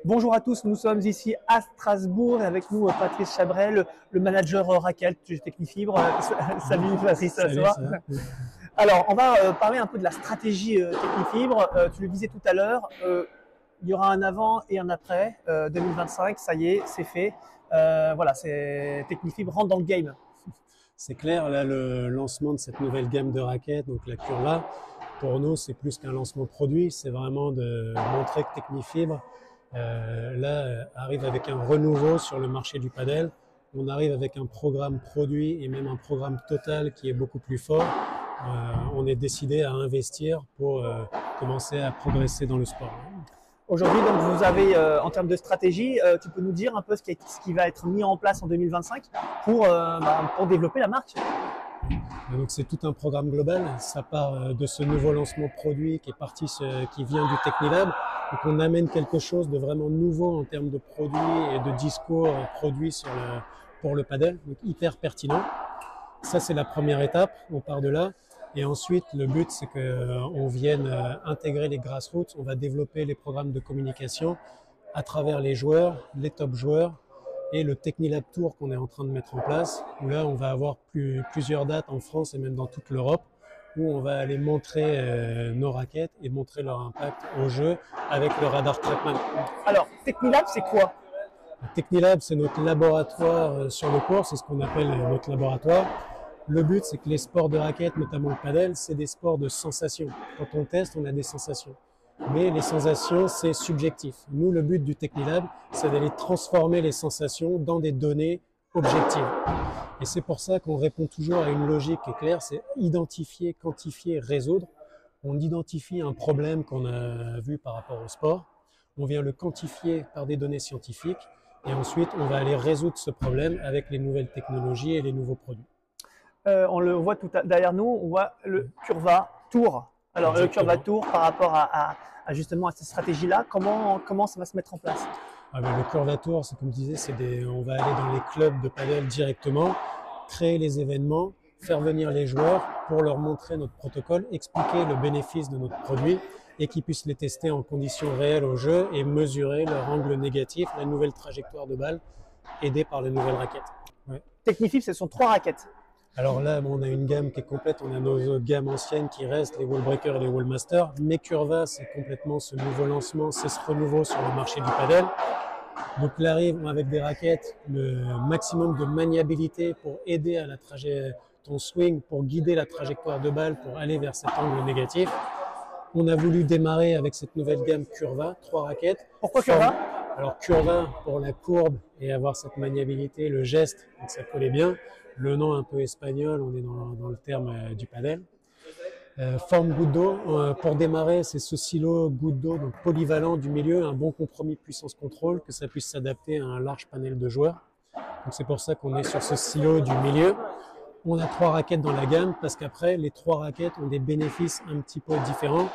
Bonjour à tous, nous sommes ici à Strasbourg et avec nous Patrice Chabrel, le manager Raquel de Technifibre. Salut Patrice, ça Salut, va? ça va? Alors, on va parler un peu de la stratégie Technifibre. Tu le disais tout à l'heure, il y aura un avant et un après 2025, ça y est, c'est fait. Voilà, Technifibre rentre dans le game. C'est clair, là, le lancement de cette nouvelle gamme de raquettes, donc la Curva, pour nous, c'est plus qu'un lancement produit, c'est vraiment de montrer que Technifibre, arrive avec un renouveau sur le marché du padel. On arrive avec un programme produit et même un programme total qui est beaucoup plus fort. On est décidé à investir pour commencer à progresser dans le sport. Aujourd'hui, donc, vous avez, en termes de stratégie, tu peux nous dire un peu ce qui va être mis en place en 2025 pour développer la marque? Donc c'est tout un programme global. Ça part de ce nouveau lancement produit qui est parti, qui vient du Technilab. Donc on amène quelque chose de vraiment nouveau en termes de produits et de discours produits pour le padel, donc hyper pertinent. Ça c'est la première étape, on part de là. Et ensuite, le but, c'est qu'on vienne intégrer les grassroots. On va développer les programmes de communication à travers les joueurs, les top joueurs et le Technilab Tour qu'on est en train de mettre en place. Où là, on va avoir plusieurs dates en France et même dans toute l'Europe où on va aller montrer nos raquettes et montrer leur impact au jeu avec le radar Trackman. Alors, Technilab, c'est quoi? Technilab, c'est notre laboratoire sur le court, c'est ce qu'on appelle notre laboratoire. Le but, c'est que les sports de raquettes, notamment le padel, c'est des sports de sensations. Quand on teste, on a des sensations. Mais les sensations, c'est subjectif. Nous, le but du Technilab, c'est d'aller transformer les sensations dans des données objectives. Et c'est pour ça qu'on répond toujours à une logique qui est claire, c'est identifier, quantifier, résoudre. On identifie un problème qu'on a vu par rapport au sport. On vient le quantifier par des données scientifiques. Et ensuite, on va aller résoudre ce problème avec les nouvelles technologies et les nouveaux produits. On le voit derrière nous, on voit le Curva Tour. Alors, le Curva Tour, par rapport justement à cette stratégie-là, comment ça va se mettre en place? Le Curva Tour, c'est comme je disais, on va aller dans les clubs de padel directement, créer les événements, faire venir les joueurs pour leur montrer notre protocole, expliquer le bénéfice de notre produit et qu'ils puissent les tester en conditions réelles au jeu et mesurer leur angle négatif, la nouvelle trajectoire de balle, aidée par les nouvelles raquettes. Ouais. Technifibre, ce sont 3 raquettes. Alors là, on a une gamme qui est complète, on a nos gammes anciennes qui restent, les Wallbreaker et les Wallmaster, mais Curva, c'est complètement ce nouveau lancement, c'est ce renouveau sur le marché du padel. Donc là arrive avec des raquettes, le maximum de maniabilité pour aider à ton swing, pour guider la trajectoire de balle, pour aller vers cet angle négatif. On a voulu démarrer avec cette nouvelle gamme Curva, 3 raquettes. Pourquoi Curva? Alors Curva pour la courbe et avoir cette maniabilité, le geste, donc ça collait bien. Le nom un peu espagnol, on est dans le terme du padel. Forme goutte d'eau, pour démarrer, c'est ce silo goutte d'eau, donc polyvalent du milieu, un bon compromis puissance-contrôle, que ça puisse s'adapter à un large panel de joueurs. Donc c'est pour ça qu'on est sur ce silo du milieu. On a 3 raquettes dans la gamme, parce qu'après, les 3 raquettes ont des bénéfices un petit peu différents.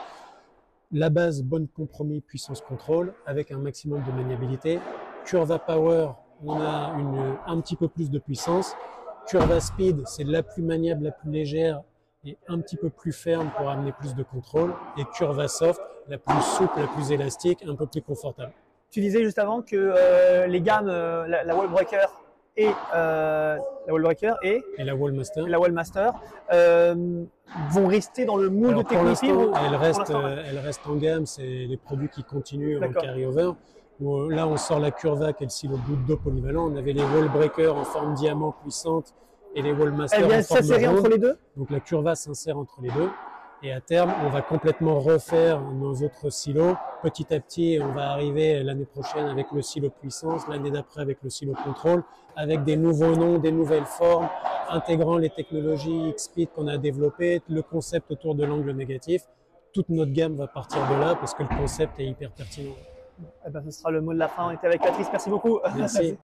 La base, bon compromis puissance-contrôle, avec un maximum de maniabilité. Curva Power, on a un petit peu plus de puissance. Curva Speed, c'est la plus maniable, la plus légère et un petit peu plus ferme pour amener plus de contrôle. Et Curva Soft, la plus souple, la plus élastique, un peu plus confortable. Tu disais juste avant que les gammes, la Wallbreaker et la Wallmaster, vont rester dans le moule de Technifibre. Elle reste en gamme, c'est les produits qui continuent en carry-over. Là, on sort la Curva, qui est le silo goutte d'eau polyvalent. On avait les Wallbreaker en forme diamant puissante et les Wallmaster en forme s'insérer entre les deux. Donc la Curva s'insère entre les deux. Et à terme, on va complètement refaire nos autres silos. Petit à petit, on va arriver l'année prochaine avec le silo puissance, l'année d'après avec le silo contrôle, avec des nouveaux noms, des nouvelles formes, intégrant les technologies XSpeed qu'on a développées, le concept autour de l'angle négatif. Toute notre gamme va partir de là parce que le concept est hyper pertinent. Ce sera le mot de la fin. On était avec Patrice. Merci beaucoup. Merci.